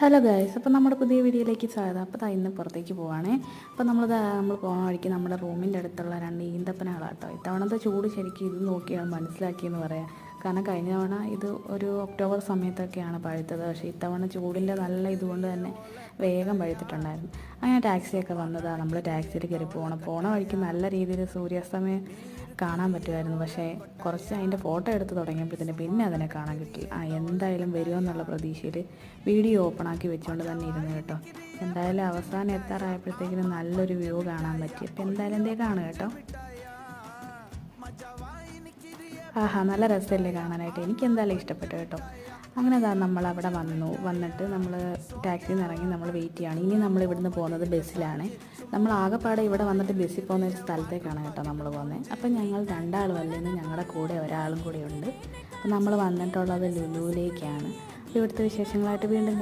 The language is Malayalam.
ഹലോ ഗൈസ്, അപ്പോൾ നമ്മുടെ പുതിയ വീഡിയോയിലേക്ക് സ്വാഗതം. അപ്പോൾ ഇന്ന് പുറത്തേക്ക് പോവുകയാണേ. അപ്പോൾ നമ്മൾ പോകുന്ന വഴിക്ക് നമ്മുടെ റൂമിൻ്റെ അടുത്തുള്ള 2 ഈന്തപ്പനകളാട്ടോ. ഇത്തവണത്തെ ചൂട് ശരിക്കും ഇത് നോക്കിയാണ് മനസ്സിലാക്കിയെന്ന് പറയാം. കാരണം കഴിഞ്ഞ തവണ ഇത് ഒരു ഒക്ടോബർ സമയത്തൊക്കെയാണ് പഴുത്തത്. പക്ഷേ ഇത്തവണ ചൂടിൻ്റെ നല്ല ഇതുകൊണ്ട് തന്നെ വേഗം പഴുത്തിട്ടുണ്ടായിരുന്നു. അങ്ങനെ ടാക്സിയൊക്കെ വന്നതാണ്. നമ്മൾ ടാക്സിയിൽ കയറി പോണ വഴിക്ക് നല്ല രീതിയിൽ സൂര്യാസ്തമയം കാണാൻ പറ്റുമായിരുന്നു. പക്ഷേ കുറച്ച് അതിൻ്റെ ഫോട്ടോ എടുത്ത് തുടങ്ങിയപ്പോഴത്തേന് പിന്നെ അതിനെ കാണാൻ കിട്ടി. എന്തായാലും വരുമെന്നുള്ള പ്രതീക്ഷയിൽ വീഡിയോ ഓപ്പണാക്കി വെച്ചുകൊണ്ട് തന്നെ ഇരുന്നു കേട്ടോ. എന്തായാലും അവസാനം എത്താറായപ്പോഴത്തേക്കിനും നല്ലൊരു വ്യൂ കാണാൻ പറ്റി. അപ്പോൾ എന്തായാലും എന്തേ കാണുക കേട്ടോ. നല്ല രസമല്ലേ കാണാനായിട്ട്. എനിക്ക് എന്തായാലും ഇഷ്ടപ്പെട്ടു കേട്ടോ. അങ്ങനെ നമ്മളവിടെ വന്നിട്ട് നമ്മൾ ടാക്സിയിൽ നിന്ന് ഇറങ്ങി നമ്മൾ വെയിറ്റ് ചെയ്യാണ്. ഇനി നമ്മൾ ഇവിടുന്ന് പോകുന്നത് ബസ്സിലാണ്. നമ്മൾ ആകെപ്പാടെ ഇവിടെ വന്നിട്ട് ബസ്സിൽ പോകുന്ന ഒരു സ്ഥലത്തേക്കാണ് കേട്ടോ നമ്മൾ പോകുന്നത്. അപ്പം ഞങ്ങൾ 2 ആൾ വല്ലേന്ന് ഞങ്ങളുടെ കൂടെ ഒരാളും കൂടെ ഉണ്ട്. അപ്പം നമ്മൾ വന്നിട്ടുള്ളത് ലുലുവിലേക്കാണ്. ഇവിടുത്തെ വിശേഷങ്ങളായിട്ട് വീണ്ടും